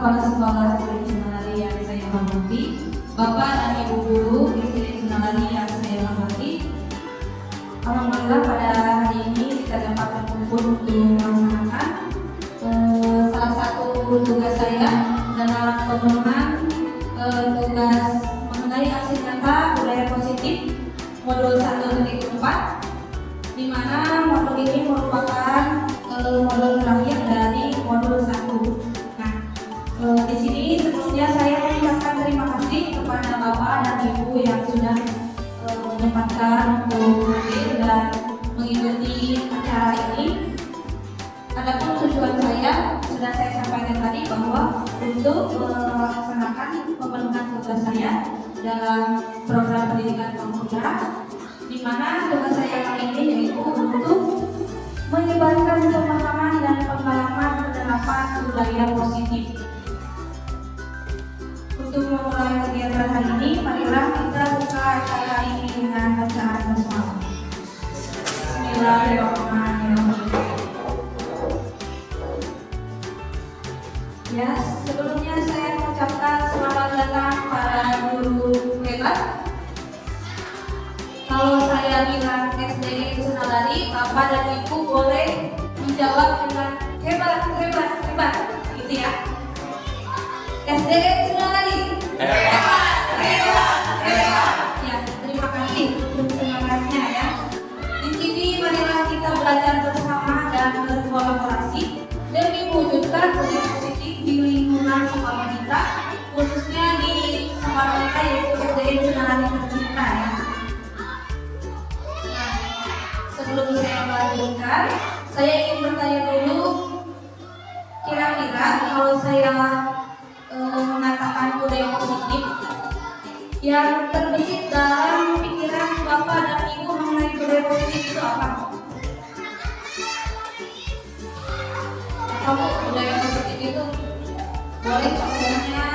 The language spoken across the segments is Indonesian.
Kepala Sekolah SD Sunalari yang saya hormati, Bapak dan Ibu Guru SD Sunalari yang saya hormati. Alhamdulillah pada hari ini kita dapat berkumpul untuk melaksanakan salah satu tugas saya dalam pemenuhan tugas mengenai aksi nyata budaya positif modul 1.4, di mana modul ini merupakan modul terakhir dari modul 1. Nah, di sini sebelumnya saya mengucapkan terima kasih kepada Bapak dan Ibu yang sudah menyempatkan untuk hadir dan mengikuti acara ini. Adapun tujuan saya sudah saya sampaikan tadi bahwa untuk melaksanakan pemenuhan tugas saya dalam program pendidikan pemuda, di mana tugas saya kali ini yaitu untuk menyebarkan pemahaman dan pengalaman penerapan budaya positif. Untuk memulai kegiatan hari ini, marilah kita buka acara ini dengan bacaan bersama. Bismillahirrahmanirrahim. Ya, sebelumnya saya mengucapkan selamat datang para guru hebat. Kalau saya bilang SD Sunalari, Bapak dan Ibu boleh menjawab dengan hebat, hebat, hebat, gitu ya. SD Sunalari, hebat, hebat, hebat. Ya, terima kasih untuk semangatnya ya. Di sini marilah kita belajar bersama dan berkolaborasi demi mewujudkan budaya positif di lingkungan sekolah kita, khususnya di sekolah kita yaitu SD Sunalari tercinta ya. Sebelum saya melanjutkan, saya ingin bertanya dulu, kira-kira kalau saya mengatakan budaya positif, yang terbesit dalam pikiran Bapak dan Ibu mengenai budaya positif itu apa? Kamu budaya positif itu boleh contohnya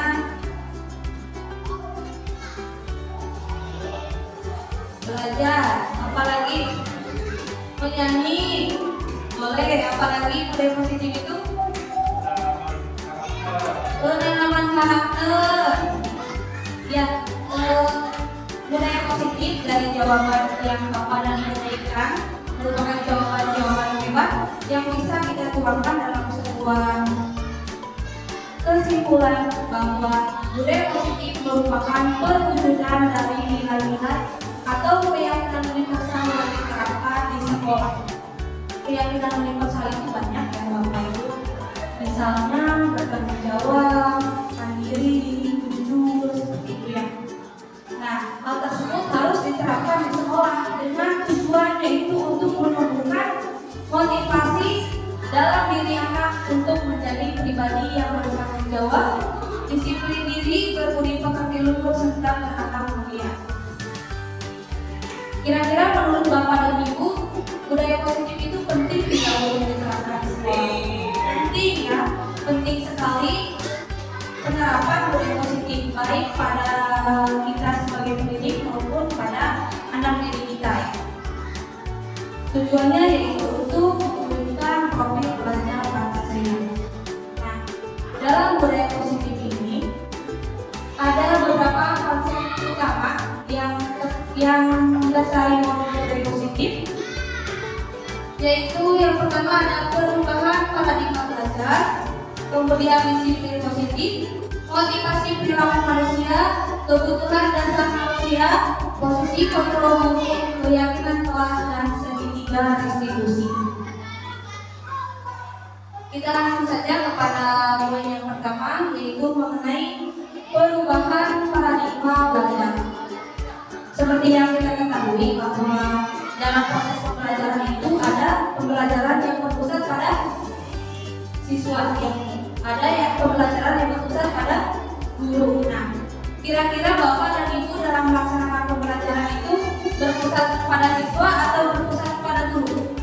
belajar, apalagi menyanyi, boleh, apalagi budaya positif itu penanaman karakter. Ya, budaya positif dari jawaban yang Bapak dan Ibu berikan merupakan jawaban-jawaban hebat yang bisa kita tuangkan dalam sebuah kesimpulan bahwa budaya positif merupakan perwujudan dari nilai-nilai atau keyakinan universal yang diterapkan di sekolah. Keyakinan universal itu banyak ya Bapak Ibu. Misalnya bertanggung jawab, mandiri, jujur, seperti itu ya. Nah, hal tersebut harus diterapkan di sekolah dengan tujuan yaitu untuk menumbuhkan motivasi dalam diri anak untuk menjadi pribadi yang bertanggung jawab, disiplin diri, berbudi pekerti luhur serta berakhlak mulia. Kira-kira menurut Bapak dan Ibu, budaya positif itu penting tidak untuk diterapkan di sekolah? Penting ya, penting sekali penerapan budaya positif baik pada kita sebagai pendidik maupun pada anak didik kita. Tujuannya yaitu untuk mewujudkan profil belajar Pancasila. Nah, dalam budaya positif ini ada beberapa konsep utama yang mendasari budaya positif, yaitu yang pertama ada perubahan paradigma belajar, kemudian disiplin positif, motivasi perilaku manusia, kebutuhan dasar manusia, posisi kontrol hukum, keyakinan kelas dan segitiga institusi. Kita langsung saja kepada poin yang pertama, yaitu mengenai perubahan paradigma belajar. Seperti yang kita ketahui bahwa dalam proses pembelajaran itu ada pembelajaran yang berpusat pada siswa, ada yang pembelajaran yang berpusat pada guru. Nah, kira-kira Bapak dan Ibu dalam melaksanakan pembelajaran itu berpusat pada siswa atau berpusat pada guru?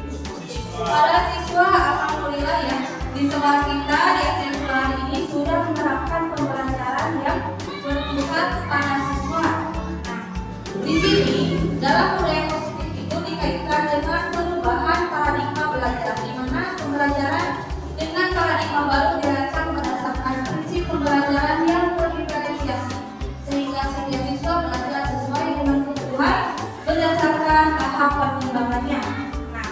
Pada siswa, alhamdulillah ya, di sekolah kita di SD Sunalari ini sudah menerapkan pembelajaran yang berpusat pada siswa. Nah, di sini dalam budaya positif itu dikaitkan dengan perubahan paradigma belajar, di mana pembelajaran dengan paradigma baru dirancang berdasarkan prinsip pembelajaran yang setiap siswa belajar sesuai dengan kebutuhan berdasarkan tahap perkembangannya. Nah,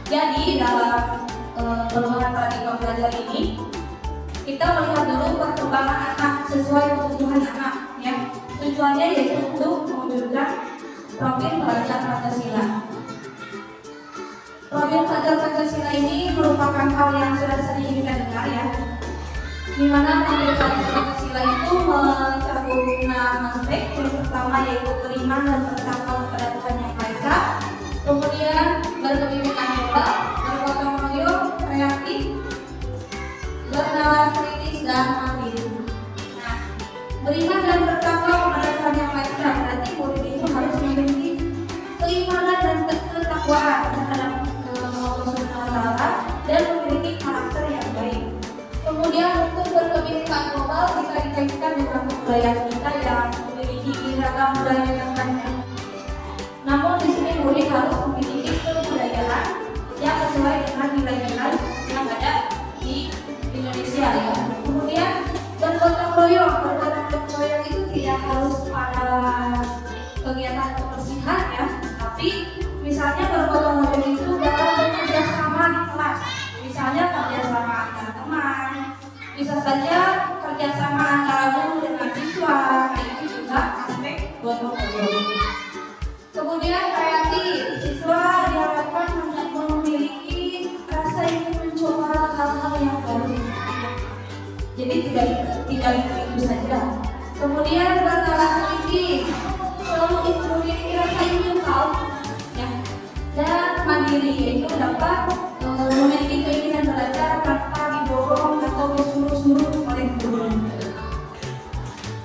jadi dalam perubahan paradigma belajar ini kita melihat dulu perkembangan anak sesuai kebutuhan anak, ya. Tujuannya yaitu untuk mewujudkan profil pelajar Pancasila. Profil pelajar Pancasila ini merupakan hal yang sudah sering kita dengar, ya, di mana profil pelajar Pancasila itu mencakup 6 aspek. Yang pertama yaitu beriman dan bertakwa kepada Tuhan Yang Maha Esa, kemudian berkebinekaan global, bergotong royong, kreatif, bernalar kritis, dan mandiri. Nah, beriman dan bertakwa kepada Tuhan Yang Maha Esa berarti murid itu harus memiliki keimanan dan ketakwaan terhadap Allah Subhanahu wa Ta'ala dan memiliki karakter yang baik. Kemudian untuk berkebinekaan global bisa dikaitkan dengan kebudayaan kita yang memiliki ragam budaya yang banyak. Namun di sini murid harus memiliki kebudayaan yang sesuai dengan nilai-nilai yang ada di Indonesia, ya. Kemudian bergotong royong itu tidak harus pada kegiatan kebersihan, ya, tapi misalnya bergotong royong itu dalam bekerja sama di kelas, misalnya kerjasama antar teman, bisa saja kerjasama antara guru dengan siswa, itu juga aspek gotong royong. Kemudian kreatif, siswa diharapkan memiliki rasa ingin mencoba hal-hal yang baru, jadi tidak itu saja. Kemudian bernalar kritis, selalu memiliki rasa ingin tahu, ya. Dan mandiri, yaitu dapat memiliki keinginan belajar tanpa didorong atau disuruh-suruh oleh guru.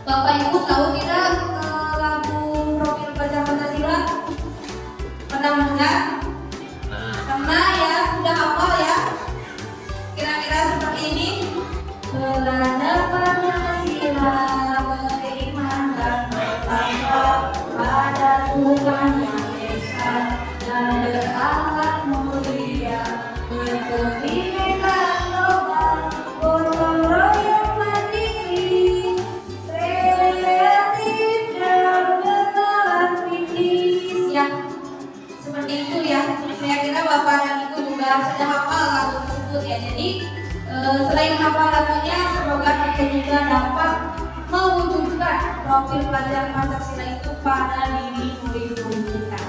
Bapak Ibu tahu tidak lagu profil pelajar Pancasila? Pernah mendengar? Pernah, ya, sudah hafal, ya. Kira-kira seperti ini. Belajar Pancasila, beriman dan bertakwa pada Tuhan Yang Esa, dan berakhlak mulia, berkebinekaan global, gotong royong mandiri, kreatif dan bernalar kritis, ya. Seperti itu, ya. Saya kira Bapak dan Ibu juga sudah hafal lagu tersebut, ya. Jadi selain hafal lagunya, semoga kita juga dapat mewujudkan profil pelajar Pancasila itu pada diri murid-murid kita.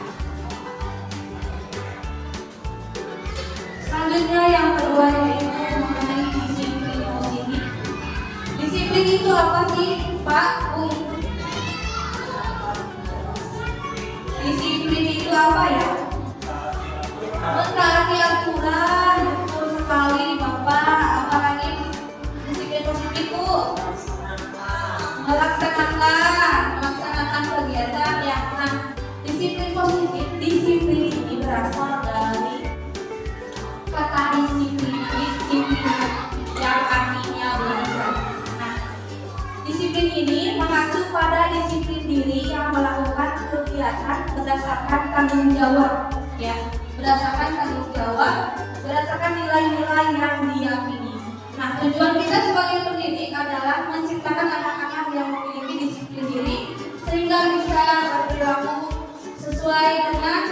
Selanjutnya yang kedua yaitu mengenai disiplin positif. Disiplin itu apa sih, Pak? Disiplin itu apa, ya? Mentaati aturan, betul sekali Bapak. Apalagi disiplin positif, Bu? Melaksanakan kegiatan yang disiplin positif. Disiplin ini berasal dari kata disiplin yang artinya belajar. Nah, disiplin ini mengacu pada disiplin diri yang melakukan kegiatan berdasarkan tanggung jawab, ya, berdasarkan tanggung jawab, berdasarkan nilai-nilai yang diyakini. Nah, tujuan kita sebagai pendidik adalah menciptakan anak-anak yang memiliki disiplin diri sehingga bisa berperilaku sesuai dengan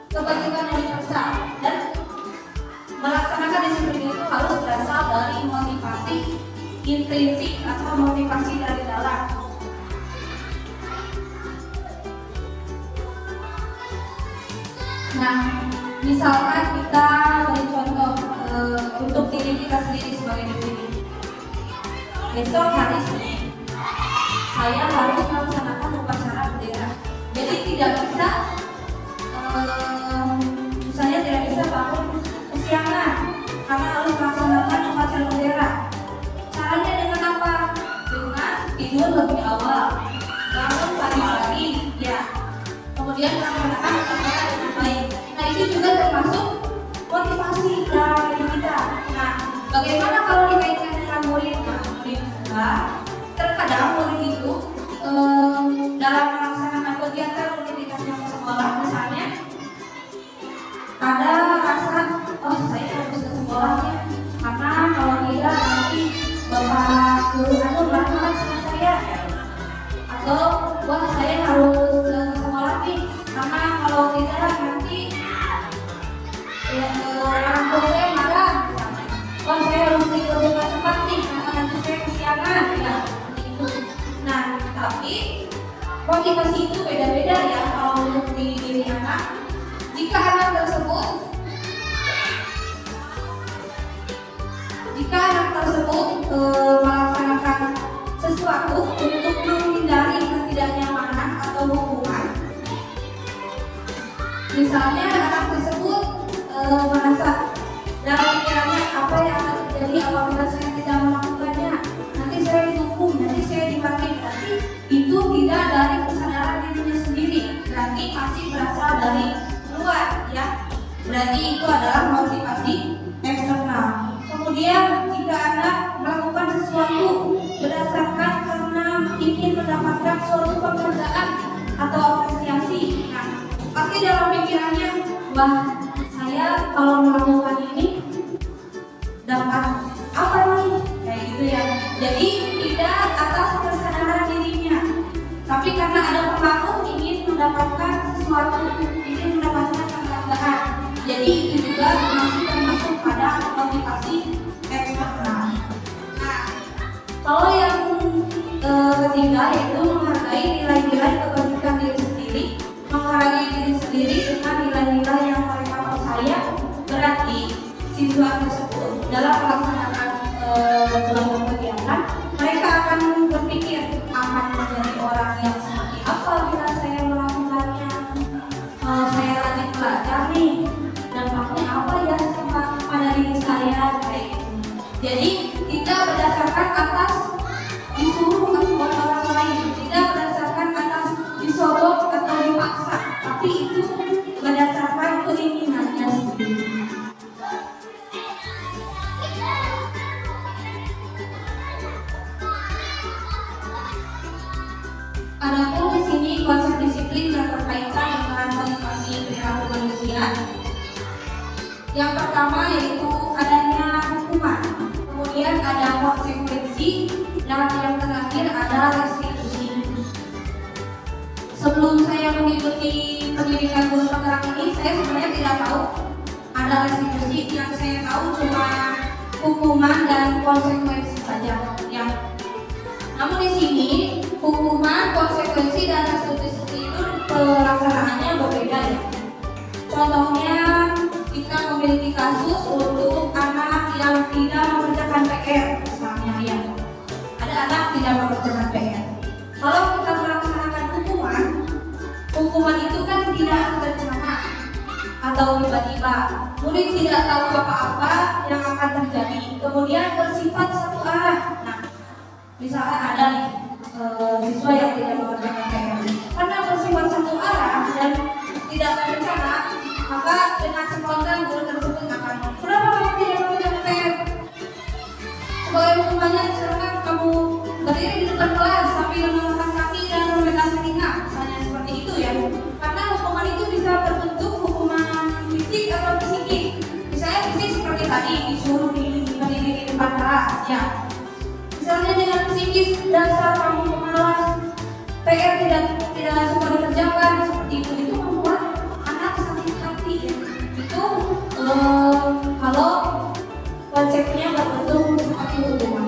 kepentingan universal, dan melaksanakan disiplin itu harus berasal dari motivasi intrinsik atau motivasi dari dalam. Nah, misalkan kita beri contoh untuk diri kita sendiri sebagai pendidik. Besok hari Senin, saya harus melaksanakan upacara bendera. Jadi tidak bisa, saya tidak bisa bangun kesiangan karena harus melaksanakan upacara bendera. Caranya dengan apa? Dengan tidur lebih awal, bangun pagi-pagi, ya. Kemudian melaksanakan upacara dengan baik. Nah, itu juga termasuk motivasi dalam diri kita. Nah, bagaimana kalau dikaitkan dengan murid? Nah, murid juga terkadang murid itu dalam melaksanakan kegiatan rutinitas wah saya harus ke sekolah nih, karena kalau tidak nanti ya, orang tua saya marah. Wah saya harus tidur cepat nih, karena nanti saya kesiangan ya. Nah tapi motivasi itu beda-beda ya kalau untuk diri anak. Jika anak tersebut melaksanakan sesuatu untuk menghindari ketidaknyamanan atau hukuman, misalnya anak tersebut merasa dalam pikirannya apa yang akan terjadi apabila saya tidak melakukannya, nanti saya dihukum, nanti saya dimarahi, tapi itu tidak dari kesadaran dirinya sendiri, berarti masih berasal dari luar ya, berarti itu adalah motivasi eksternal. Kemudian jika anak melakukan sesuatu berdasarkan karena ingin mendapatkan suatu penghargaan atau apresiasi, nah pasti dalam pikirannya, wah saya kalau melakukan ini dapat apa nih, kayak gitu ya. Jadi tidak atas kesadaran dirinya, tapi karena ada pengaruh ingin mendapatkan sesuatu, ingin mendapatkan penghargaan. Jadi itu juga masih termasuk pada motivasi eksternal. Nah, kalau yang ketiga yaitu menghargai nilai-nilai kebajikan diri sendiri, menghargai diri sendiri dengan nilai-nilai yang mereka percaya, berarti siswa tersebut dalam melaksanakan suatu kegiatan, mereka akan berpikir akan menjadi orang yang seperti apa bila saya melakukannya. Saya rajin belajar nih, dampaknya apa ya pada diri saya, kayak gitu. Jadi tidak berdasarkan atas disuruh oleh orang lain, tidak berdasarkan atas disogok atau dipaksa, tapi itu berdasarkan keinginannya sendiri. Adapun di sini konsep disiplin yang berkaitan dengan motivasi perilaku manusia. Yang pertama yaitu adanya hukuman, kemudian ada konsekuensi, dan yang terakhir ada restitusi. Sebelum saya mengikuti pendidikan guru penggerak ini, saya sebenarnya tidak tahu ada restitusi. Yang saya tahu cuma hukuman dan konsekuensi saja. Ya. Namun di sini hukuman, konsekuensi, dan restitusi itu pelaksanaannya berbeda ya. Contohnya kita memiliki kasus untuk anak yang tidak mengerjakan PR, misalnya ya. Ada anak tidak mengerjakan PR. Kalau kita melaksanakan hukuman itu kan tidak terencana atau tiba-tiba. Murid tidak tahu apa-apa yang akan terjadi, kemudian bersifat satu arah. Nah, misalnya ada nih siswa yang tidak mengerjakan PR, karena bersifat satu arah dan tidak terencana, maka dengan spontan guru tersebut akan, kenapa kamu tidak mengerjakan PR? Sebagai hukumannya misalkan kamu berdiri di depan kelas sambil mengangkat kaki dan memegang telinga, misalnya seperti itu ya. Karena hukuman itu bisa berbentuk hukuman fisik atau psikis. Misalnya fisik seperti tadi disuruh berdiri di depan kelas ya. Misalnya dengan psikis, dasar kamu pemalas, PR tidak suka dikerjakan, seperti itu membuat anak sakit hati ya. Itu kalau konsepnya berbentuk seperti hukuman.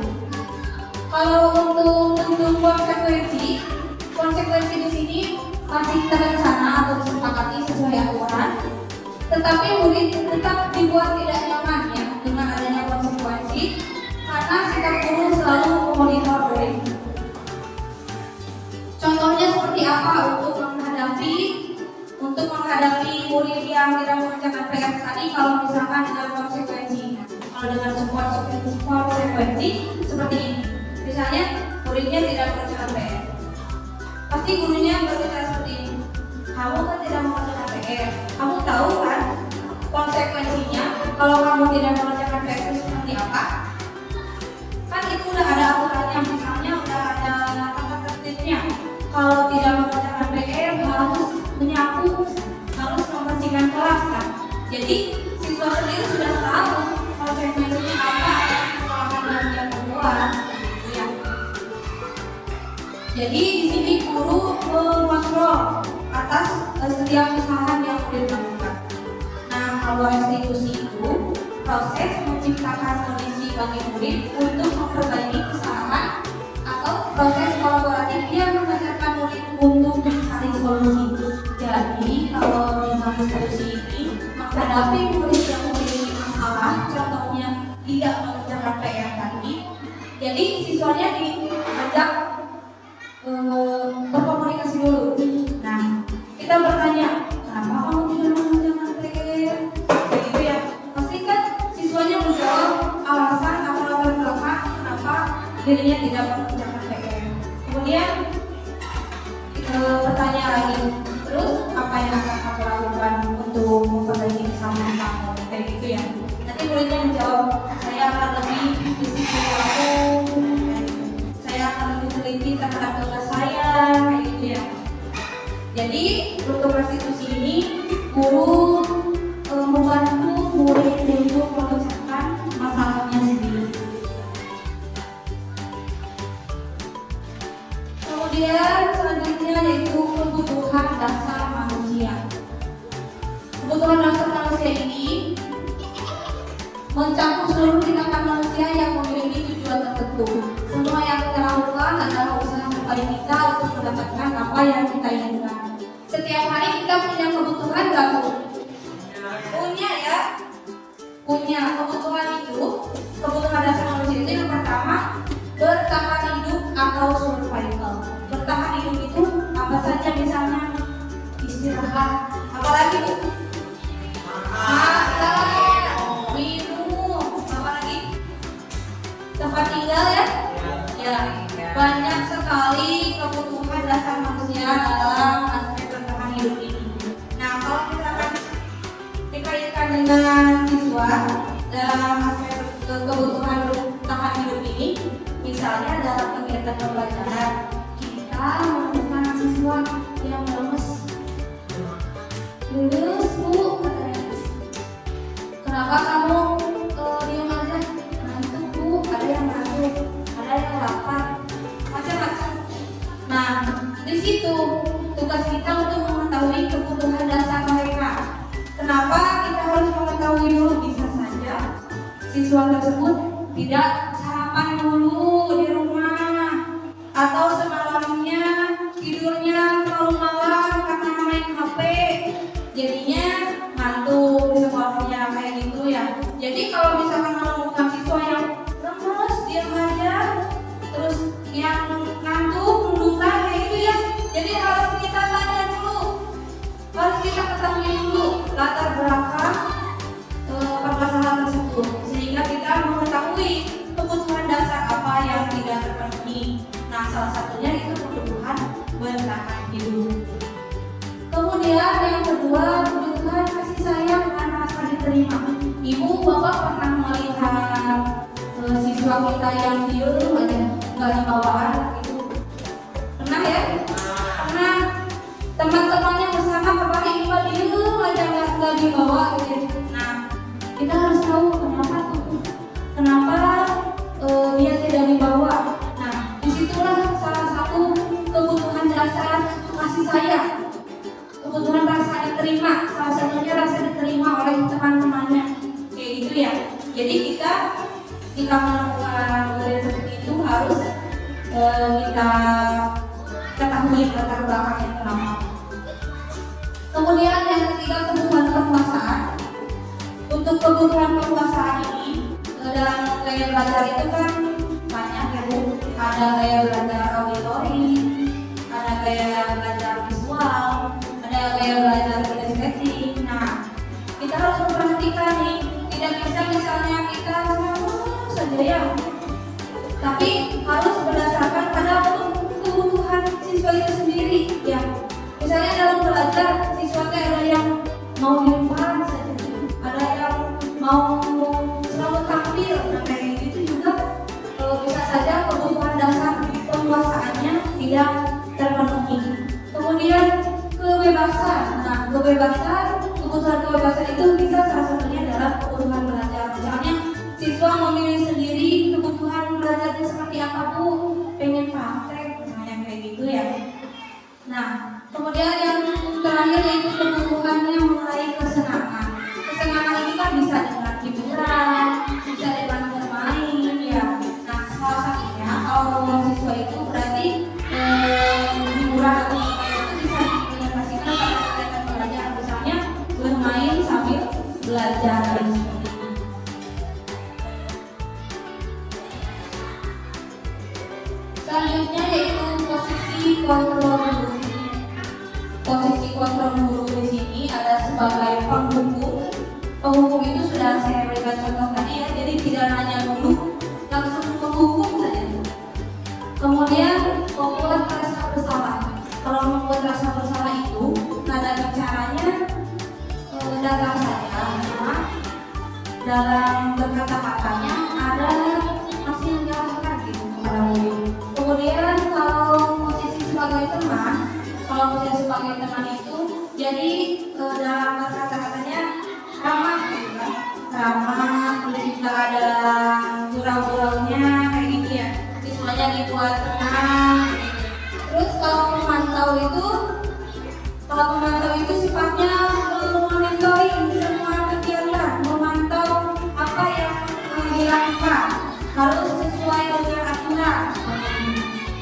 Kalau untuk bentuk konsekuensi di sini masih terencana atau disepakati sesuai aturan, tetapi murid tetap dibuat tidak nyaman ya dengan adanya konsekuensi, karena sikap guru selalu memonitor murid. Contohnya seperti apa untuk menghadapi murid yang tidak mengerjakan PR tadi, kalau misalkan dengan konsekuensi. Kalau dengan konsekuensi seperti ini, misalnya muridnya tidak mengerjakan PR, pasti gurunya berbicara seperti ini, kamu kan tidak mengerjakan PR, kamu tahu kan konsekuensinya kalau kamu tidak mengerjakan PR itu seperti apa? Kan itu udah ada aturannya, misalnya udah ada tata tertibnya. Kalau tidak mengerjakan PR harus menyapu, harus membersihkan kelas kan. Jadi siswa sendiri sudah tahu konsekuensinya apa kesalahan yang dia perbuat, gitu ya. Jadi di sini guru atas setiap usaha yang murid lakukan. Nah, kalau restitusi itu proses menciptakan kondisi bagi murid untuk memperbaiki kesalahan atau proses kolaboratif yang mengajarkan murid untuk mencari solusi. Jadi, kalau dalam restitusi ini menghadapi murid yang memiliki masalah, contohnya tidak mengerjakan PR tadi, jadi siswanya diajak berkomunikasi dulu. Nah, kita bertanya, kenapa kamu tidak mengerjakan PR? Begitu ya. Pasti kan siswanya menjawab alasan atau latar belakang kenapa dirinya tidak mengerjakan PR. Kemudian kita bertanya lagi, terus apa yang akan kamu lakukan untuk memperbaiki kesalahan kamu? Kayak gitu ya. Nanti muridnya menjawab, saya akan lebih disiplin waktu, saya akan lebih teliti terhadap tugas saya, kayak gitu ya. Jadi untuk restitusi ini guru membantu murid untuk memecahkan masalahnya sendiri. Kemudian selanjutnya yaitu kebutuhan dasar manusia. Kebutuhan dasar manusia ini mencakup seluruh tindakan manusia yang memiliki tujuan tertentu. Semua yang kita lakukan adalah usaha terbaik kita untuk mendapatkan apa yang kita inginkan. Setiap hari kita punya kebutuhan nggak, Bu? Punya ya. Punya kebutuhan itu, kebutuhan dasar manusia itu yang pertama bertahan hidup atau survival. Bertahan hidup itu apa saja, misalnya istirahat, apalagi Bu? Makan, minum, apa lagi? Tempat tinggal ya? Ya, banyak sekali kebutuhan dasar manusia dalam aspek bertahan hidup ini. Nah, kalau kita akan dikaitkan dengan siswa dalam aspek kebutuhan bertahan hidup ini, misalnya dalam kegiatan pembelajaran, kita menemukan siswa yang lemes. Lemes, Bu, katanya. Kenapa kamu diam aja? Ngantuk, Bu, ada yang ngantuk, ada yang lapar, macam-macam. Nah, di situ tugas kita untuk mengetahui kebutuhan dasar mereka. Kenapa kita harus mengetahui dulu? Bisa saja siswa tersebut tidak sarapan dulu di rumah, atau semalamnya tidurnya terlalu malam karena main HP, jadinya ngantuk di sekolahnya, kayak gitu ya. Jadi kalau misalkan menemukan siswa yang lemes, diam aja, terus yang ngantuk, munduran, kayak gitu ya, jadi harus kita tanya dulu, harus kita ketahui dulu latar belakang permasalahan tersebut, sehingga kita mengetahui kebutuhan dasar apa yang tidak terpenuhi. Nah, salah satunya itu kebutuhan bertahan hidup. Kemudian yang kedua, kebutuhan kasih sayang dan rasa diterima. Ibu, bapak pernah melihat siswa kita yang diem aja, nggak dibawa anak gitu? Pernah ya? Pernah. Teman-temannya bersama kembali juga diem aja, nggak dibawa gitu. Nah, kita harus tahu kenapa tuh, kenapa dia tidak dibawa. Nah, disitulah salah satu kebutuhan dasar kasih sayang, kebutuhan rasa diterima, salah satunya rasa diterima oleh teman-temannya, kayak gitu ya. Jadi kita menemukan murid seperti itu harus kita ketahui latar belakangnya kenapa. Kemudian yang ketiga, kebutuhan penguasaan. Untuk kebutuhan penguasaan ini dalam gaya belajar itu kan banyak ya, Bu. Ada gaya belajar auditori, ada gaya belajar visual, ada gaya belajar kinestetik. Nah, kita harus memperhatikan nih, tidak bisa misalnya kita sama saja ya, tapi harus berdasarkan pada kebutuhan siswa itu sendiri ya. Misalnya dalam belajar, siswa ada yang mau di depan saja, ada yang mau selalu tampil, nah kayak gitu juga bisa saja kebutuhan dasar penguasaannya tidak terpenuhi. Kemudian kebebasan. Nah, kebutuhan kebebasan itu bisa salah satunya adalah kebutuhan belajar. Misalnya siswa memilih sendiri kebutuhan belajarnya seperti apa, Bu, pengen praktek, misalnya kayak gitu ya. Nah, kemudian yang bukannya mulai kesenangan. Kesenangan itu kan bisa dengan hiburan, bisa dengan bermain ya. Nah, salah satunya kalau siswa itu berarti hiburan atau bermain itu bisa diimplementasikan pada kegiatan belajar, misalnya bermain sambil belajar. Selanjutnya yaitu posisi kontrol guru. Posisi kontrol guru di sini ada sebagai penghukum. Penghukum itu sudah saya berikan contoh tadi ya, jadi tidak hanya guru langsung menghukum saja. Kemudian membuat rasa bersalah. Kalau membuat rasa bersalah itu nada bicaranya datar saja, cuma dalam berkata-katanya ada masih menyalahkan gitu kepada murid. Kemudian kalau posisi sebagai teman, itu jadi dalam kata-katanya ramah gitu kan, ramah, terus juga ada gurau-guraunya kayak gitu ya, siswanya dibuat tenang. Terus kalau memantau itu sifatnya monitoring semua kegiatan, memantau apa yang dilakukan harus sesuai dengan aturan.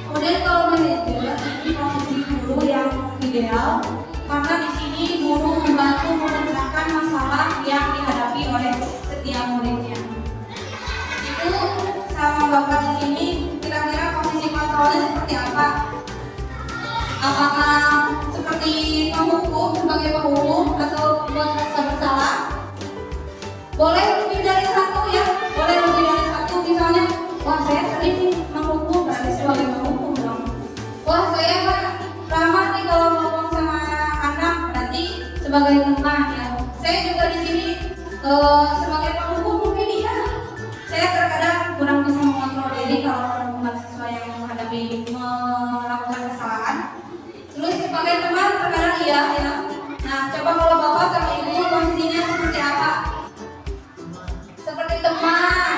Kemudian kalau manajer ini posisi guru yang ideal karena di sini guru membantu memecahkan masalah yang dihadapi oleh setiap muridnya. Itu sama Bapak di sini kira-kira posisi kontrolnya seperti apa? Apakah seperti penghukum sebagai penghukum atau buat rasa bersalah? Boleh lebih dari satu ya, boleh lebih dari satu. Misalnya, wah saya sering menghukum berarti sebagai penghukum dong. Wah saya kan ramah nih kalau ngomong sama anak berarti sebagai teman ya. Saya juga di sini sebagai penghukum mungkin ya. Saya terkadang kurang bisa mengontrol diri kalau menemukan siswa yang melakukan kesalahan. Terus sebagai teman terkadang iya ya. Nah coba kalau bapak sama ibu posisinya seperti apa? Seperti teman,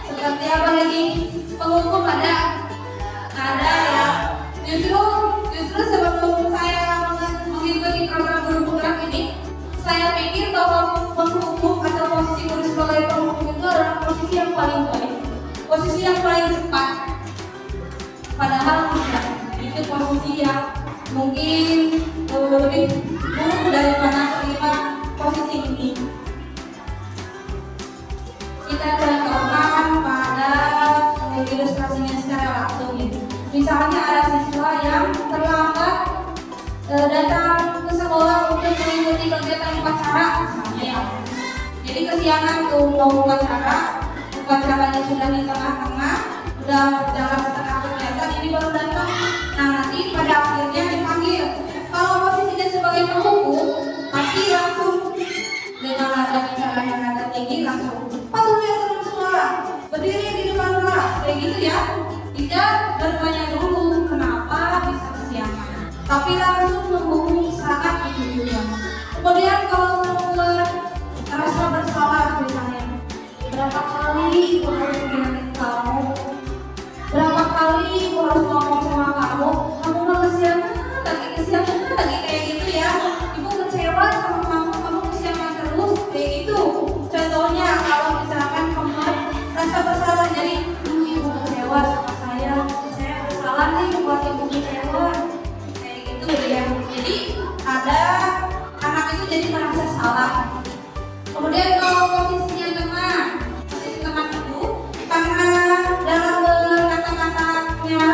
seperti apa lagi? Penghukum ada ya. Justru sebelum saya mengikuti program guru penggerak ini, saya pikir bahwa penghukum atau posisi guru sebagai penghukum itu adalah posisi yang paling baik, posisi yang paling cepat. Padahal tidak, itu posisi yang mungkin lebih buruk daripada kelima posisi ini. Kita contohkan pada ilustrasinya secara langsung ya. Misalnya ada siswa yang terlambat datang ke sekolah untuk mengikuti kegiatan upacara misalnya ya. Jadi kesiangan tuh mau upacaranya sudah di tengah-tengah, udah jalan setengah kegiatan, ini baru datang. Nah nanti pada akhirnya dipanggil. Kalau posisinya sebagai penghukum, pasti langsung dengan nada bicara yang nada tinggi langsung patuhi aturan sekolah, berdiri di depan kelas kayak gitu ya. Tidak bertanya dulu kenapa bisa kesiangan, tapi langsung menghukum saat itu juga. Kemudian kalau membuat rasa bersalah misalnya, berapa kali ibu harus ingatin kamu, berapa kali ibu harus ngomong sama kamu nggak kesiangan lagi kayak gitu ya. Ibu kecewa sama kamu kesiangan terus kayak gitu. Contohnya kalau misalkan membuat rasa bersalah, jadi ibu kecewa sama saya bersalah nih buat ibu kecewa kayak gitu ya. Jadi ada anak itu jadi merasa salah. Kemudian kalau posisinya posisi teman itu karena dalam kata-katanya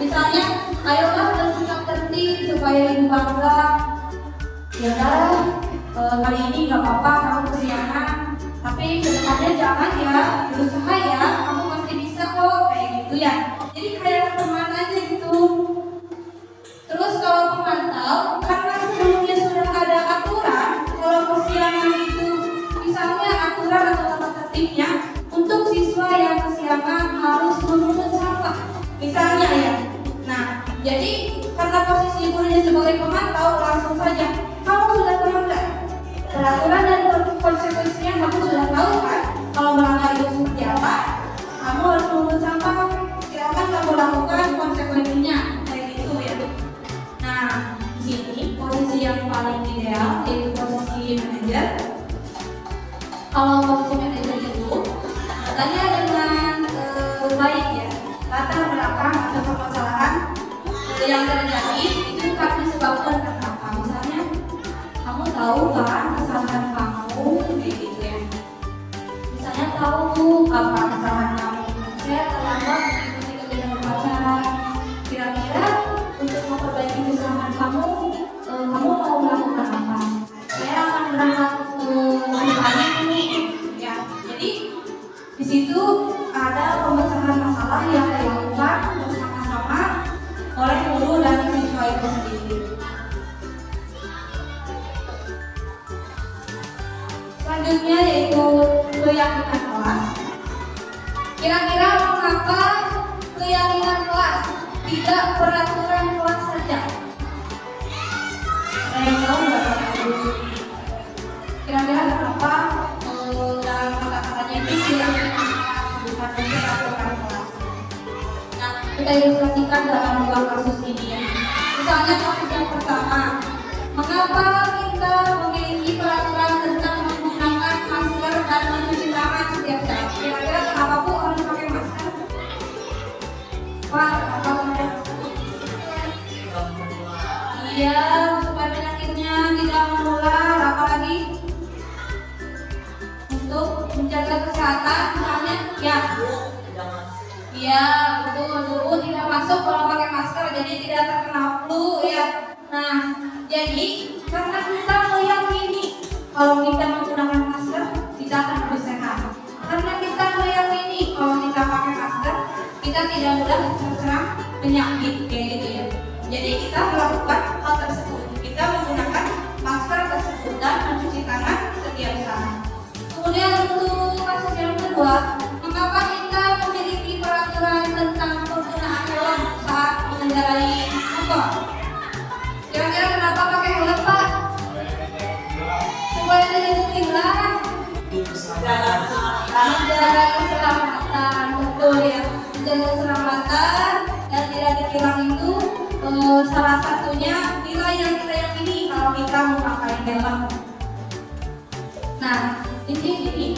misalnya, ayolah bersikap tertib supaya ibu bangga. Ya udah, kali ini nggak apa-apa kamu kesiangan, tapi kedepannya jangan ya, berusaha ya, kamu pasti bisa kok kayak gitu ya. Jadi kayak teman aja gitu. Terus kalau pemantau, karena sebelumnya sudah ada aturan, kalau kesiangan itu misalnya aturan atau tata tertibnya untuk siswa yang kesiangan harus menurut sampah misalnya ya. Nah jadi karena posisi gurunya sebagai pemantau, langsung saja kamu sudah paham nggak peraturan dan konsekuensinya, kamu sudah tahu kan kalau melanggar itu seperti apa, kamu harus menurut sampah, silakan kamu lakukan konsekuensinya kayak gitu ya. Nah di sini posisi yang paling ideal, yaitu posisi manajer. Kalau posisi manajer itu katanya dengan baik ya, latar belakang atau permasalahan yang terjadi itu kan disebabkan karena apa? Misalnya kamu tahu kan kesalahan kamu gitu ya. Misalnya tahu apa kesalahan kamu, saya terlambat mengikuti kegiatan upacara. Kira-kira untuk memperbaiki kesalahan kamu, kamu mau melakukan apa? Saya akan berangkat ke depannya ini, ya. Jadi di situ ada pemecahan masalah yang dilakukan bersama-sama oleh guru dan siswa itu sendiri. Selanjutnya yaitu keyakinan kelas. Kira-kira mengapa keyakinan kelas, tidak peraturan kelas saja? Saya tahu nggak tahu. Kira-kira kenapa dalam kata-katanya itu tidak bukan peraturan kelas? Nah, kita ilustrasikan dalam dua kasus ini ya. Misalnya kasus yang pertama, mengapa kita memiliki peraturan tentang menggunakan masker dan mencuci tangan setiap saat? Kira-kira kenapa Bu harus pakai masker? Pak, apa pakai masker? Iya, supaya penyakitnya tidak menular, apalagi untuk menjaga kesehatan, misalnya, ya. Iya, betul. Dulu tidak masuk kalau pakai masker, jadi tidak terkena flu ya. Nah, jadi karena kita meyakini kalau kita menggunakan masker kita akan lebih sehat. Karena kita meyakini kalau kita pakai masker kita tidak mudah terserang penyakit kayak gitu ya. Jadi kita melakukan hal tersebut. Kita menggunakan masker tersebut dan mencuci tangan setiap saat. Kemudian untuk kasus yang kedua, mengapa kita memiliki peraturan tentang penggunaan helm saat mengendarai motor? Kira-kira kenapa pakai helm, Pak? Supaya tidak ketinggalan. Menjaga keselamatan, betul ya. Menjaga keselamatan dan tidak ditilang itu salah satunya nilai yang kita yakini kalau kita memakai helm. Nah, di sini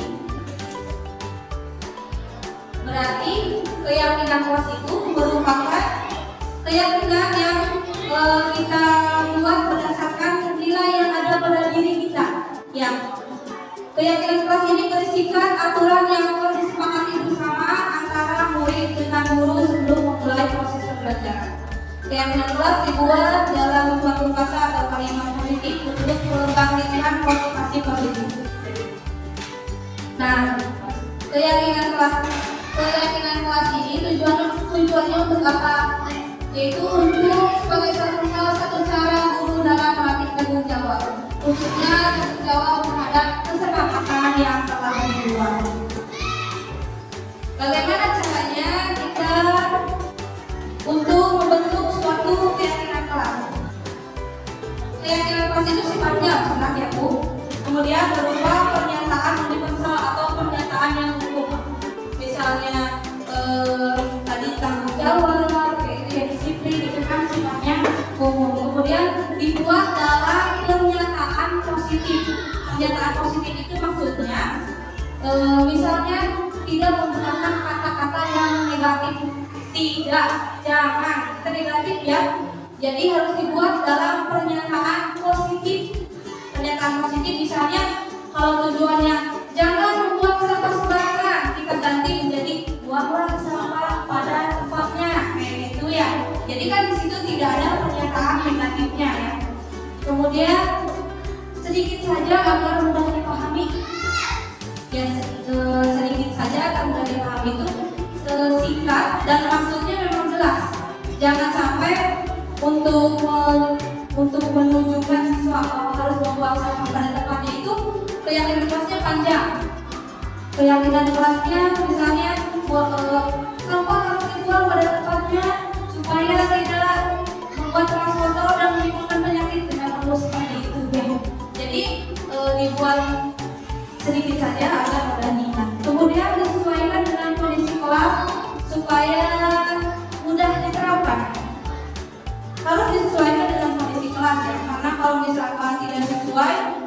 berarti keyakinan kelas itu merupakan keyakinan yang kita buat berdasarkan nilai yang ada pada diri kita. Ya, keyakinan kelas ini berisikan aturan yang telah disepakati bersama antara murid dengan guru sebelum memulai proses pembelajaran. Keyakinan kelas dibuat dalam suatu kata atau kalimat positif untuk membangkitkan motivasi positif. Nah, keyakinan kelas ini tujuannya untuk apa? Yaitu untuk sebagai salah satu cara guru dalam melatih tanggung jawab, khususnya tanggung jawab terhadap kesepakatan yang telah dibuat. Bagaimana caranya kita untuk membentuk suatu keyakinan kelas? Keyakinan kelas itu sifatnya abstrak ya Bu. Kemudian berupa pernyataan universal atau pernyataan yang umum. Misalnya tadi tanggung jawab, kayak gitu ya, disiplin itu kan sifatnya umum. Kemudian dibuat dalam pernyataan positif. Pernyataan positif itu maksudnya misalnya tidak menggunakan kata-kata yang negatif. Tidak, jangan, kita negatif ya. Jadi harus dibuat dalam pernyataan positif. Pernyataan positif misalnya kalau tujuannya jangan membuang sampah sembarangan, kita ganti menjadi buanglah sampah pada tempatnya, kayak gitu ya. Jadi kan di situ tidak ada pernyataan negatifnya ya. Kemudian sedikit saja agar mudah dipahami. Ya sedikit saja agar mudah dipahami itu singkat dan maksudnya memang jelas. Jangan sampai untuk menunjukkan siswa bahwa harus membuang sampah pada tempatnya itu keyakinan kelasnya panjang. Keyakinan kelasnya misalnya sampah harus dibuang pada tempatnya supaya tidak membuat transporter dan menimbulkan penyakit, tidak perlu seperti itu ya. Jadi dibuat sedikit saja agar mudah diingat. Kemudian disesuaikan dengan kondisi kelas supaya mudah diterapkan. Harus disesuaikan dengan kondisi kelas ya, karena kalau misalkan tidak sesuai,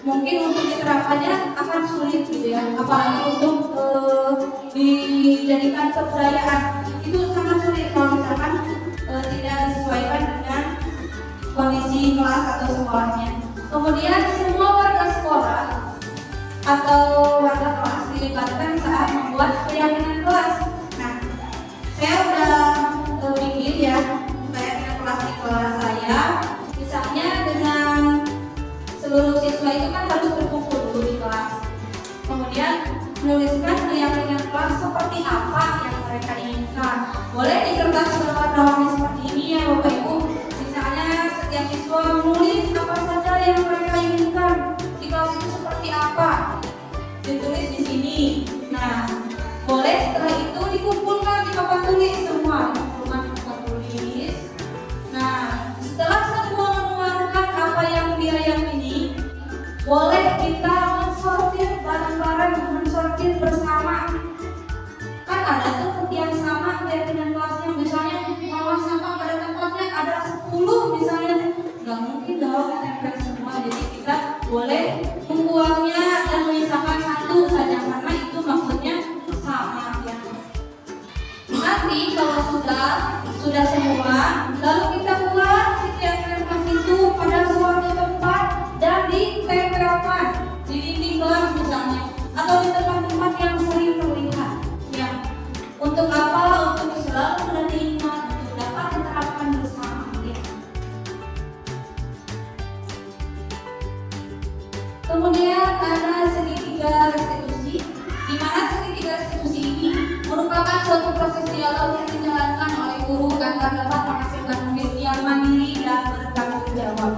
mungkin untuk diterapkannya akan sulit gitu ya. Apalagi untuk dijadikan kebudayaan itu sangat sulit kalau misalkan tidak disesuaikan dengan kondisi kelas atau sekolahnya. Kemudian semua warga sekolah atau warga kelas dilibatkan saat membuat keyakinan kelas. Nah, saya udah bikin ya keyakinan kelas di kelas saya. Misalnya dengan seluruh siswa itu kan harus berkumpul dulu di kelas. Kemudian menuliskan keyakinan kelas seperti apa yang mereka inginkan. Boleh di kertas berwarna-warni seperti ini ya Bapak Ibu. Misalnya setiap siswa menulis apa saja yang mereka inginkan di kelas itu seperti apa, ditulis di sini. Nah, boleh setelah itu dikumpulkan di papan tulis semua, dikumpulkan di papan tulis. Nah, setelah semua menuangkan apa yang dia yakini, boleh kita mensortir bareng-bareng, mensortir bersama. Kan ada tuh yang sama keyakinan kelasnya, misalnya kalau sama pada tempatnya ada 10 misalnya, nggak mungkin dong ditempel semua. Jadi kita boleh membuangnya dan menyisakan satu saja karena itu maksudnya sama ya. Nanti kalau sudah semua, lalu kita buat si keyakinan kelas itu pada suatu tempat dan ditempelkan di dinding kelas misalnya, atau di tempat-tempat yang sering terlihat ya. Untuk apa? Untuk selalu menerima, untuk dapat diterapkan bersama ya. Kemudian ada segitiga restitusi, di mana segitiga restitusi ini merupakan suatu proses dialog yang dijalankan oleh guru agar dapat menghasilkan murid yang mandiri dan bertanggung jawab.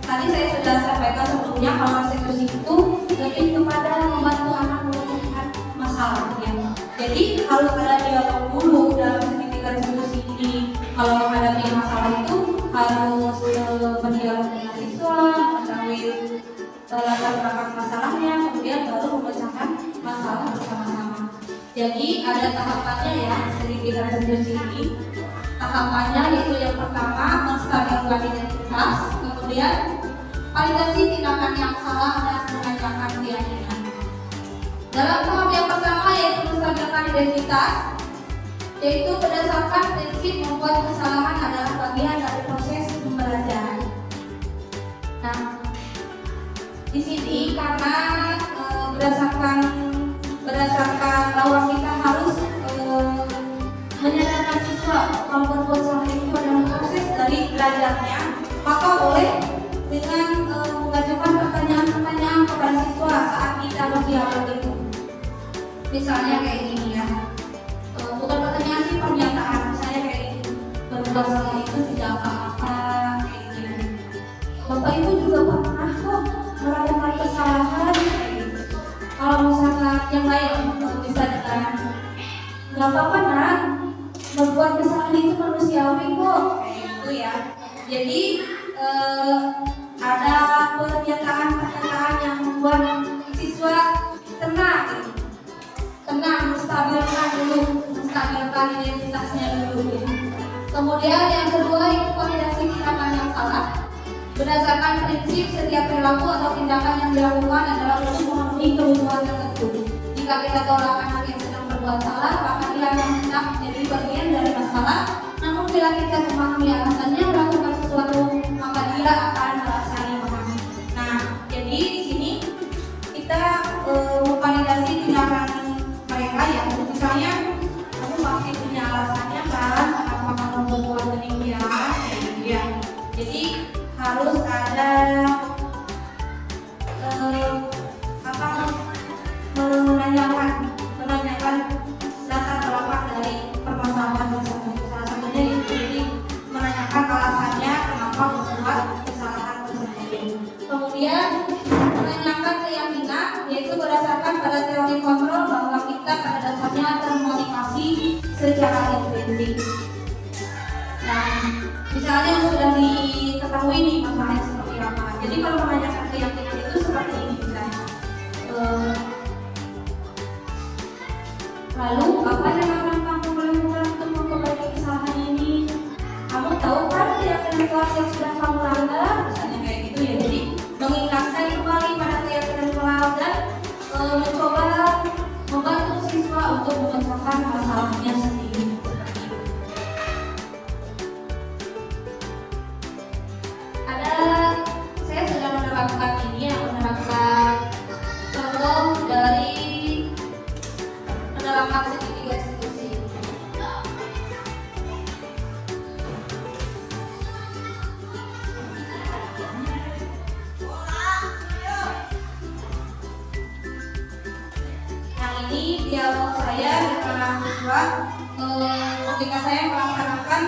Tadi saya sudah sampaikan sebelumnya kalau restitusi itu lebih kepada membantu anak menemukan masalah ya. Jadi harus ada dialog dulu dalam segitiga restitusi ini. Kalau menghadapi masalah itu harus berdialog dengan siswa, mengetahui latar belakang masalahnya, kemudian baru memecahkan masalah bersama-sama. Jadi ada tahapannya ya segitiga restitusi ini. Tahapannya yaitu yang pertama menstabilkan identitas, kemudian validasi tindakan yang salah dan menanyakan keyakinan. Dalam tahap yang pertama yaitu menstabilkan identitas, yaitu berdasarkan prinsip membuat kesalahan adalah bagian dari proses pembelajaran. Nah, di sini karena berdasarkan bahwa kita harus menyadarkan siswa kalau berbuat salah itu adalah proses dari belajarnya, maka boleh dengan mengajukan pertanyaan-pertanyaan kepada siswa saat kita berdialog itu. Misalnya kayak gini ya, bukan pertanyaan sih, pernyataan. Misalnya kayak gini, berbuat salah itu tidak apa-apa kayak gini. Bapak Ibu juga pernah kok melakukan kesalahan kayak gitu. Kalau misalkan yang lain bisa dengan nggak apa-apa nak, berbuat kesalahan itu manusiawi kok kayak gitu ya. Jadi ada pernyataan yang membuat siswa tenang gitu. Tenang, menstabilkan identitasnya dulu ya. Kemudian yang kedua itu validasi tindakan yang salah. Berdasarkan prinsip setiap perilaku atau tindakan yang dilakukan adalah untuk memenuhi kebutuhan tertentu. Jika kita tolak anak yang sedang berbuat salah, maka dia akan tetap menjadi bagian dari masalah. Namun bila kita memahami alasannya melakukan sesuatu, maka dia akan merasa dipahami. Nah, jadi di sini kita memvalidasi tindakan mereka ya. Misalnya, kamu pasti punya alasannya kan, kenapa kamu berbuat demikian, kayak gitu ya. Jadi harus ada menanyakan latar belakang dari permasalahan tersebut. Salah satunya itu jadi menanyakan alasannya kenapa membuat kesalahan tersebut. Kemudian menanyakan keyakinan, yaitu berdasarkan pada teori kontrol bahwa kita pada dasarnya termotivasi secara intrinsik. Nah, misalnya sudah diketahui nih masalahnya seperti apa. Jadi kalau menanyakan keyakinan itu seperti ini misalnya. Lalu apa yang akan kamu lakukan untuk memperbaiki kesalahan ini? Kamu tahu kan keyakinan kelas yang sudah kamu langgar, misalnya kayak gitu ya. Jadi mengingatkan kembali pada keyakinan kelas dan mencoba membantu siswa untuk memecahkan masalahnya sendiri. Saya sudah menerapkan ini ya, menerapkan contoh dari menerapkan segitiga restitusi. Yang ini dialog saya dengan siswa ketika saya melaksanakan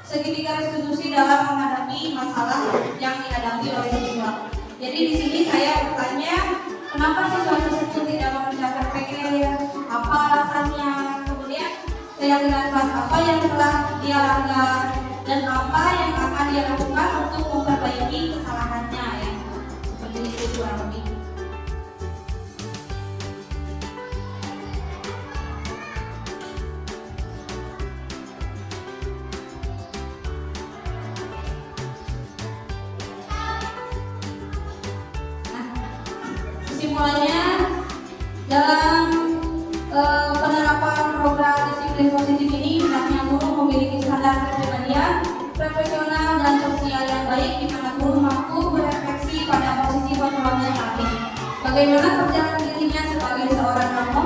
segitiga restitusi dalam menghadapi masalah yang dihadapi oleh siswa. Jadi di sini saya bertanya, kenapa siswa tersebut tidak mengerjakan PR, apa alasannya, kemudian saya jelaskan apa yang telah dia langgar dan apa yang akan dia lakukan untuk memperbaiki kesalahannya ya. Seperti itu kurang lebih. Kesimpulannya, dalam penerapan program disiplin positif ini hendaknya guru memiliki standar kepribadian, profesional dan sosial yang baik di mana guru mampu berefleksi pada posisi kontrolnya saat ini. Bagaimana perjalanan dirinya sebagai seorang kamu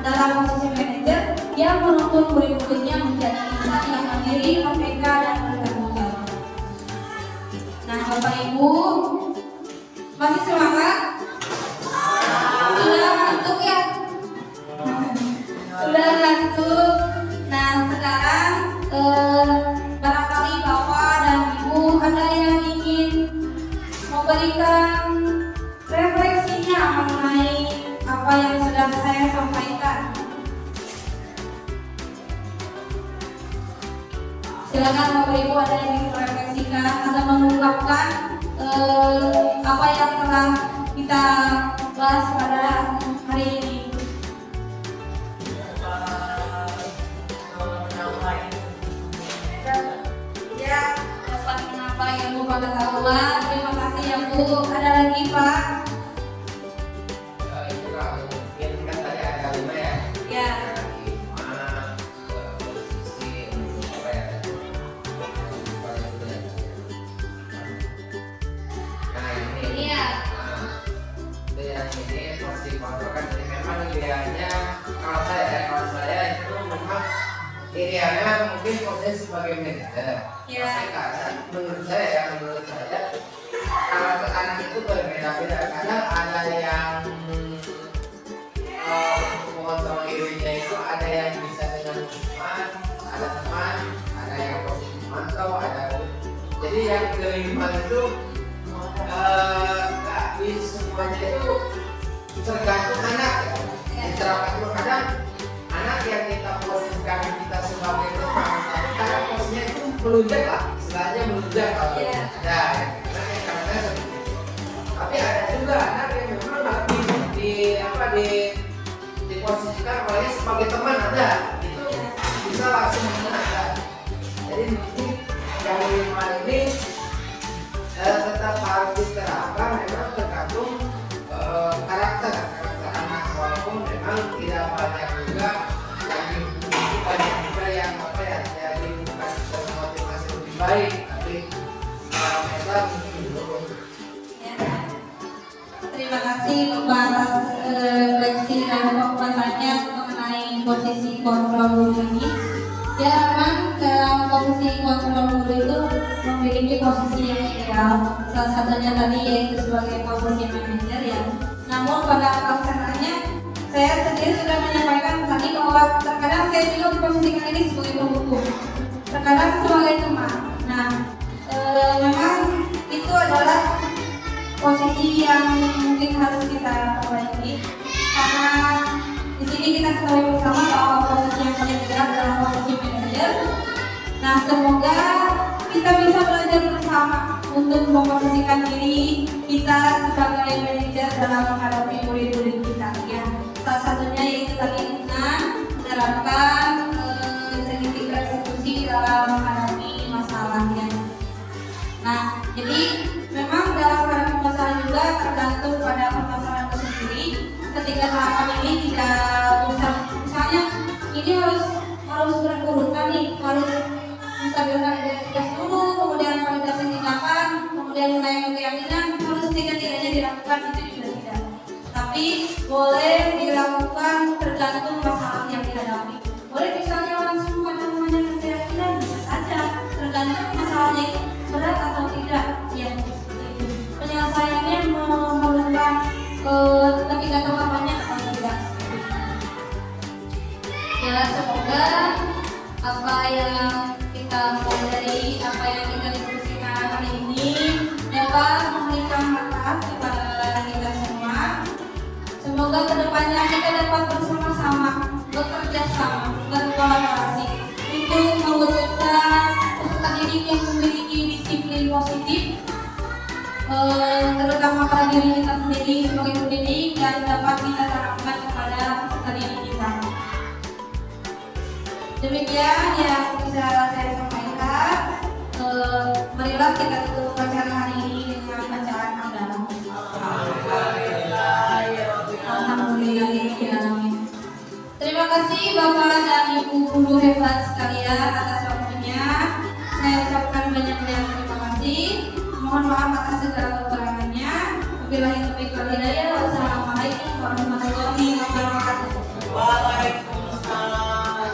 dalam posisi manajer yang menuntun murid-muridnya menjadi insan yang mandiri, merdeka dan bertanggung jawab. Nah, Bapak Ibu masih semangat? Sudah ngantuk ya? Sudah ngantuk. Nah, sekarang barangkali Bapak dan Ibu ada yang ingin memberikan refleksinya mengenai apa yang sudah saya sampaikan. Silakan Bapak Ibu ada yang ingin merefleksikan atau mengungkapkan apa yang telah kita bahas pada hari ini. Ya, dapat menambah ilmu pengetahuan. Terima kasih ya Bu. Ada lagi Pak? Itu kalau mungkin kan tadi ada 5 ya. Ya. Idealnya mungkin posisi sebagai manajer. Ya. Karena menurut saya kalau anak itu berbeda-beda. Kadang ada yang hubungan sama dirinya itu ada yang bisa dengan teman, ada yang posisi mantau, jadi yang kelima itu nggak bisa semuanya itu tergantung anak ya. Diterapkan dulu kadang anak yang kita posisikan kita sebagai teman, tapi karena posisinya itu melunjak lah, istilahnya melunjak kalau ada karena seperti itu. Tapi ada juga anak yang memang diposisikan olehnya sebagai teman ada, itu bisa langsung ada. Jadi mungkin yang 5 ini tetap harus diterapkan, memang tergantung karakter anak, walaupun memang tidak banyak juga yang jadi motivasi lebih baik, tapi mereka mungkin belum. Terima kasih Bapak atas refleksi dan komentarnya mengenai posisi kontrol guru ini. Ya, memang dalam posisi kontrol guru itu memiliki posisi yang ideal. Salah satunya tadi yaitu sebagai posisi manajer ya. Namun pada pelaksanaannya saya sendiri sudah menyampaikan tadi bahwa terkadang saya juga memposisikan ini sebagai pembuku, terkadang sebagai teman. Nah, memang itu adalah posisi yang mungkin harus kita perbaiki karena di sini kita ketahui bersama bahwa posisi yang paling ideal adalah posisi manajer. Nah, semoga kita bisa belajar bersama untuk memposisikan diri kita sebagai manajer dalam menghadapi murid-murid kita ya. Salah satunya yaitu tadi dengan menerapkan segitiga restitusi dalam menghadapi masalahnya. boleh dilakukan tergantung masalah yang dihadapi. Boleh misalnya langsung pada menanyakan keyakinan, bisa saja, tergantung masalahnya itu berat atau tidak. Ya, seperti itu. Penyelesaiannya memerlukan lebih atau banyak atau tidak. Ya, semoga apa yang kita pelajari, apa yang kita diskusikan hari ini dapat memberikan manfaat kepada kita semua. Semoga kedepannya kita dapat bersama-sama, bekerja sama, berkolaborasi untuk mewujudkan peserta didik yang memiliki disiplin positif, terutama pada diri kita sendiri sebagai pendidik, dan dapat kita terapkan kepada peserta didik kita. Demikian yang bisa saya sampaikan. Marilah kita tutup acara hari ini dengan bacaan hamdalah. Alhamdulillahirobbilalamin. Terima kasih Bapak dan Ibu guru hebat sekalian atas waktunya. Saya ucapkan banyak-banyak terima kasih. Mohon maaf atas segala kekurangannya. Wabillahi taufiq wal hidayah. Wassalamualaikum warahmatullahi wabarakatuh. Waalaikumsalam.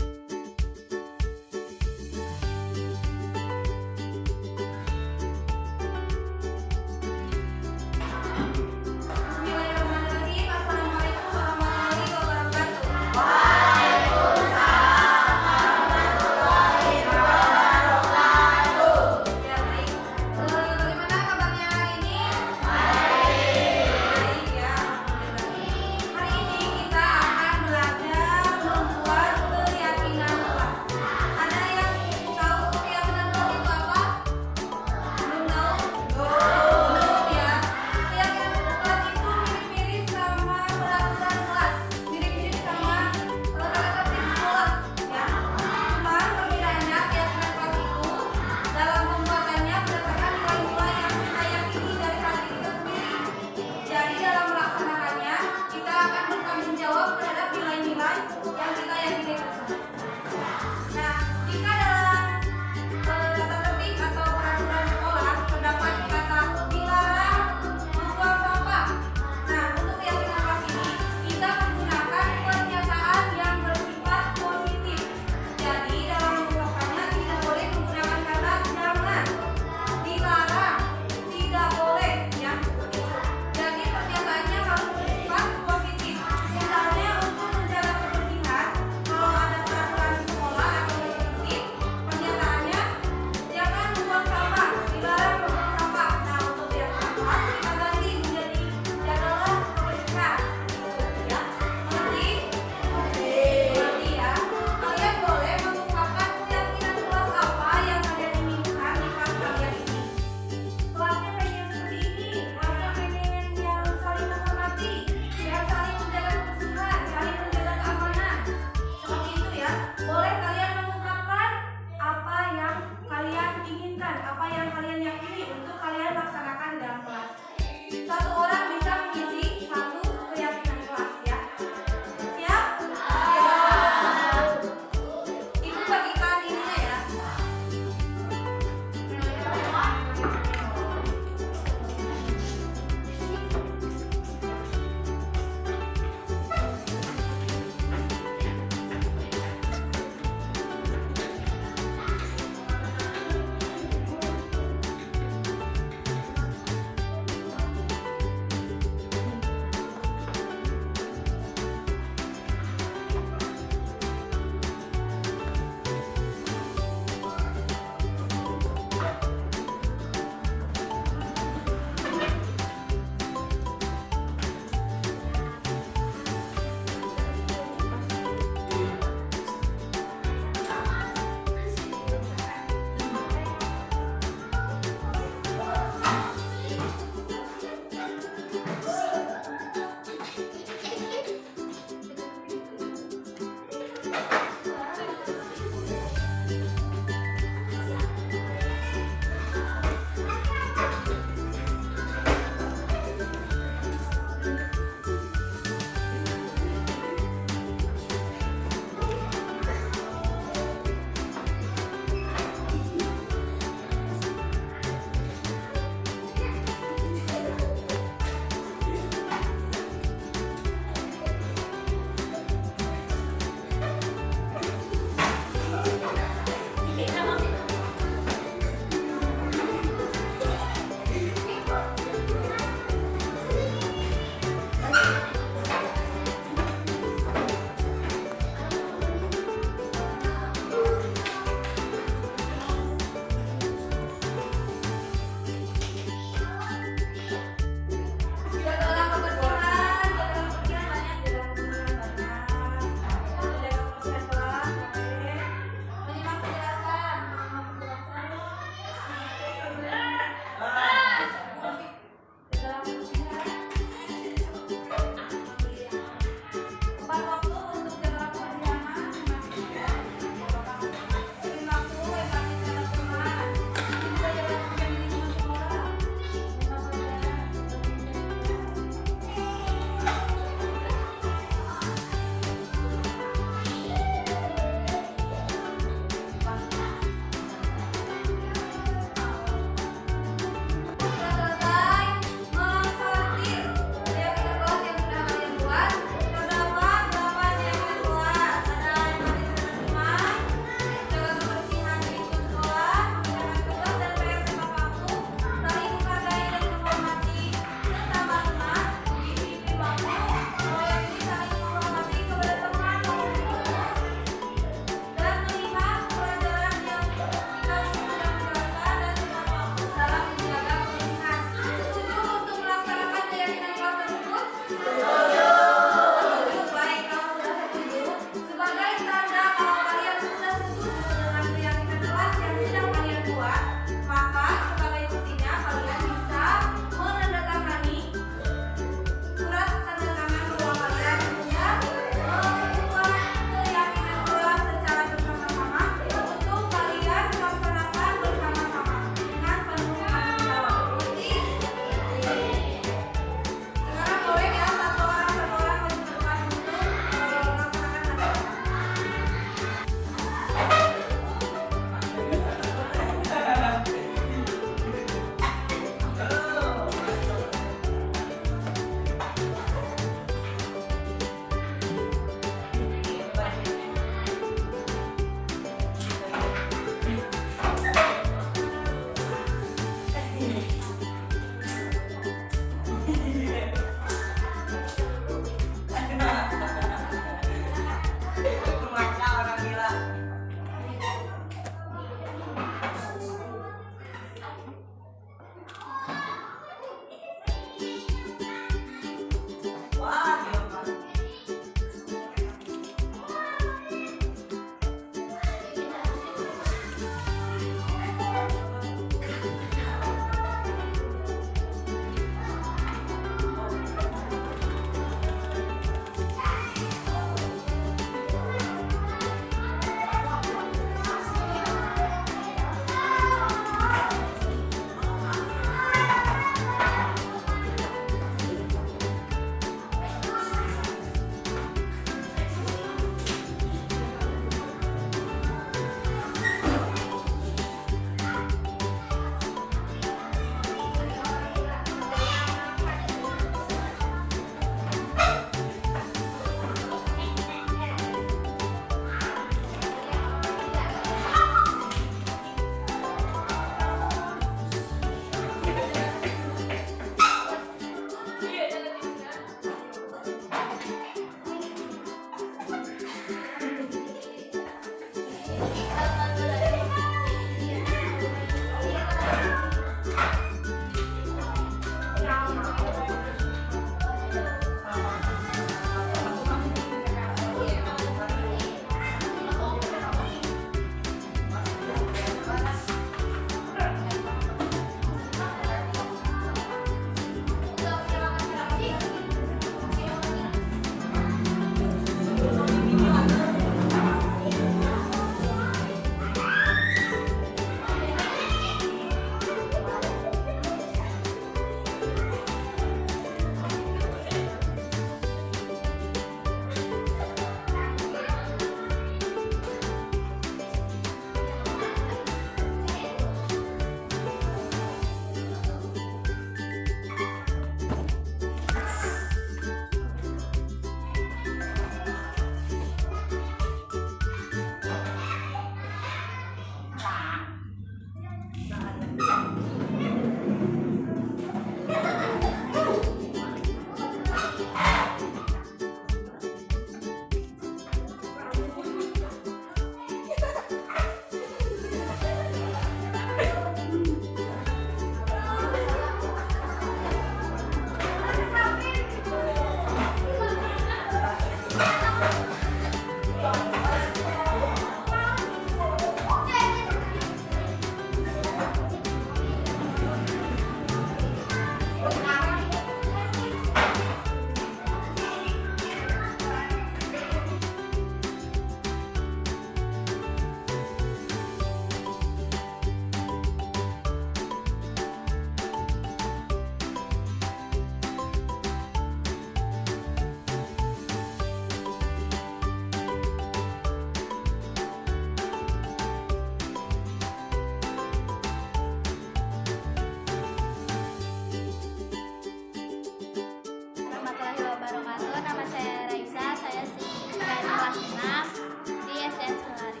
Warahmatullahi wabarakatuh. Nama saya Raisa, saya siswa kelas 6 di SDN Senulari.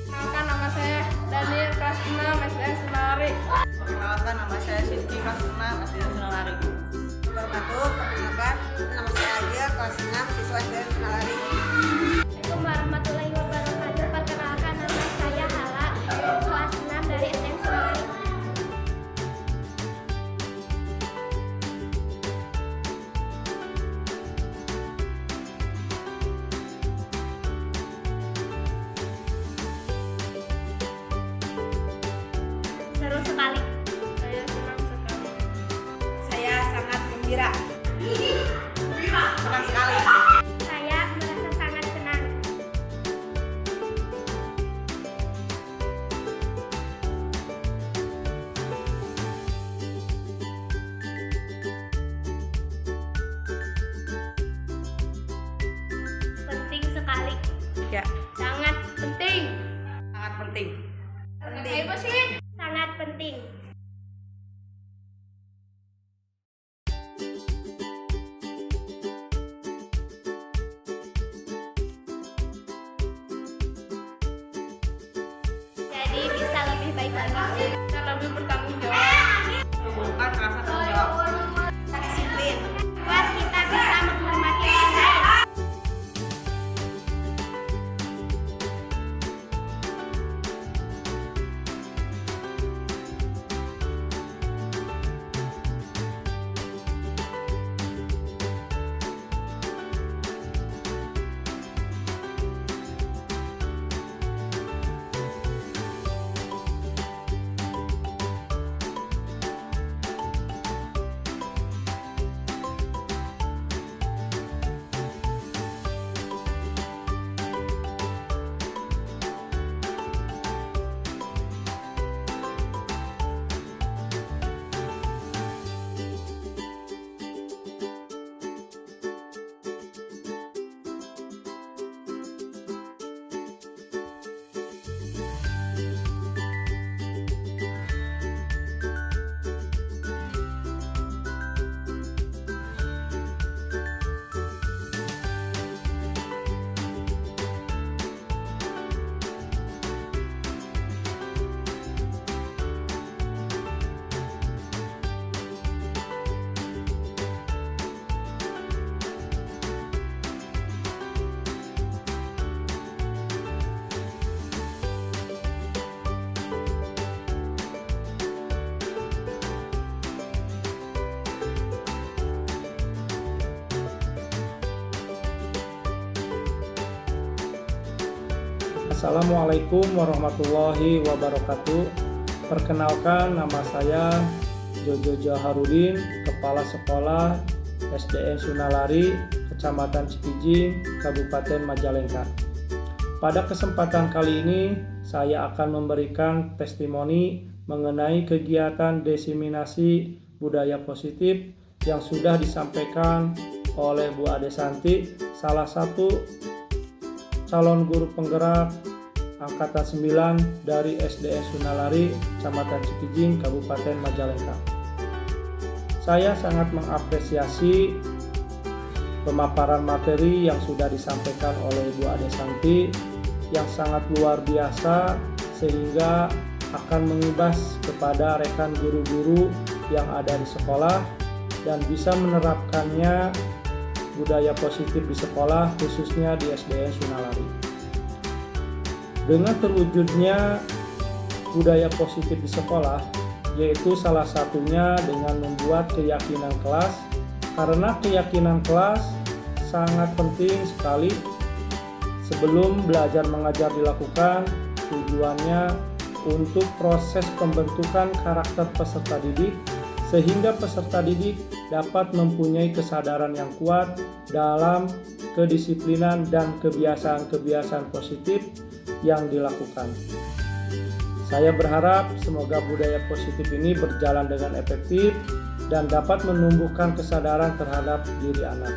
Perkenalkan, nama saya Daniel, kelas 6 SDN Senulari. Perkenalkan, nama saya Siti, kelas 6 SDN Senulari. Perkenalkan, nama saya Agia, kelas 6, siswa SDN Senulari. Assalamualaikum warahmatullahi wabarakatuh. Perkenalkan, nama saya Hala, kelas 6 dari SDN Senulari. Seru sekali. Saya senang sekali. Saya sangat gembira. Senang sekali. Saya merasa sangat senang. Penting sekali. Ya, Sangat penting. Sangat penting. Sangat penting. Jadi bisa lebih baik lagi. Dan lebih bertanggung jawab. Tumbuhkan rasa tanggung jawab. disiplin. Buat kita bisa menghormati orang lain. Assalamualaikum warahmatullahi wabarakatuh. Perkenalkan, nama saya Jojo Jaharudin, Kepala Sekolah SDN Sunalari, Kecamatan Cikijing, Kabupaten Majalengka. Pada kesempatan kali ini, saya akan memberikan testimoni mengenai kegiatan diseminasi budaya positif yang sudah disampaikan oleh Bu Ade Santi, salah satu calon guru penggerak Angkatan 9 dari SDN Sunalari, Kecamatan Cikijing, Kabupaten Majalengka. Saya sangat mengapresiasi pemaparan materi yang sudah disampaikan oleh Bu Ade Santi yang sangat luar biasa, sehingga akan mengibas kepada rekan guru-guru yang ada di sekolah dan bisa menerapkannya budaya positif di sekolah, khususnya di SDN Sunalari. Dengan terwujudnya budaya positif di sekolah, yaitu salah satunya dengan membuat keyakinan kelas, karena keyakinan kelas sangat penting sekali. Sebelum belajar mengajar dilakukan, tujuannya untuk proses pembentukan karakter peserta didik, sehingga peserta didik dapat mempunyai kesadaran yang kuat dalam kedisiplinan dan kebiasaan-kebiasaan positif yang dilakukan. Saya berharap semoga budaya positif ini berjalan dengan efektif dan dapat menumbuhkan kesadaran terhadap diri anak.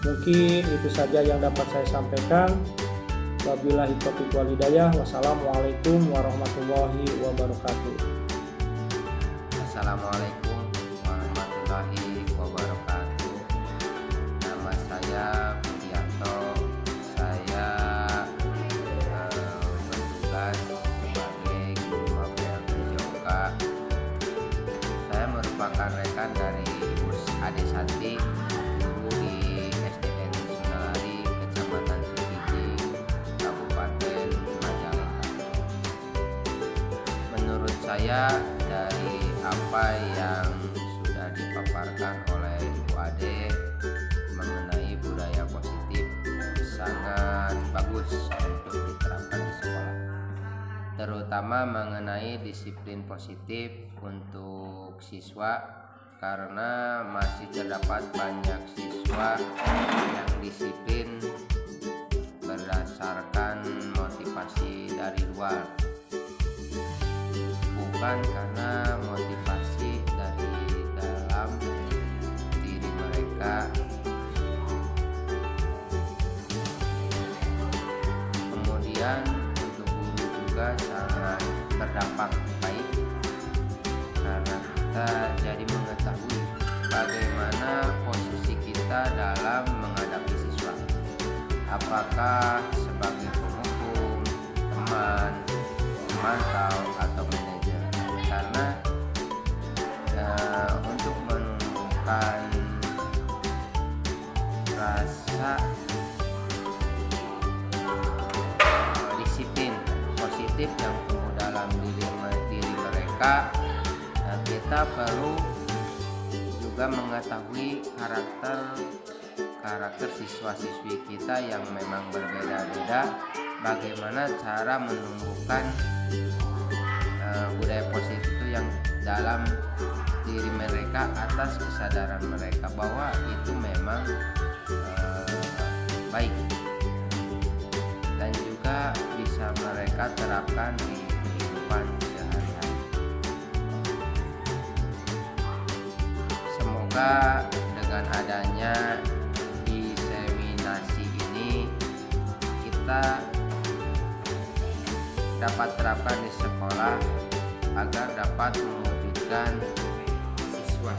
Mungkin itu saja yang dapat saya sampaikan. Wabillahi taufiq wal hidayah. Wassalamualaikum warahmatullahi wabarakatuh. Assalamualaikum warahmatullahi wabarakatuh. Nama saya Budianto. Saya bertugas sebagai guru mapel Jongka. Saya merupakan rekan dari Bu Ade Santi, guru di SDN Sunalari, Kecamatan Cikijing, Kabupaten Majalengka. Menurut saya, dari apa yang sudah dipaparkan oleh Bu Ade mengenai budaya positif sangat bagus untuk diterapkan di sekolah, terutama mengenai disiplin positif untuk siswa, karena masih terdapat banyak siswa yang disiplin berdasarkan motivasi dari luar, bukan karena motivasi dari dalam diri mereka. Kemudian untuk guru juga sangat berdampak baik, karena kita jadi mengetahui bagaimana posisi kita dalam menghadapi siswa, apakah sebagai penghukum, teman, pemantau, atau manajer. Karena untuk menumbuhkan rasa disiplin positif yang tumbuh dalam diri mereka, kita perlu juga mengetahui karakter siswa-siswi kita yang memang berbeda-beda, bagaimana cara menumbuhkan budaya positif itu yang dalam diri mereka atas kesadaran mereka bahwa itu memang baik dan juga bisa mereka terapkan di kehidupan sehari-hari. Semoga dengan adanya diseminasi ini kita dapat terapkan di sekolah agar dapat mewujudkan siswa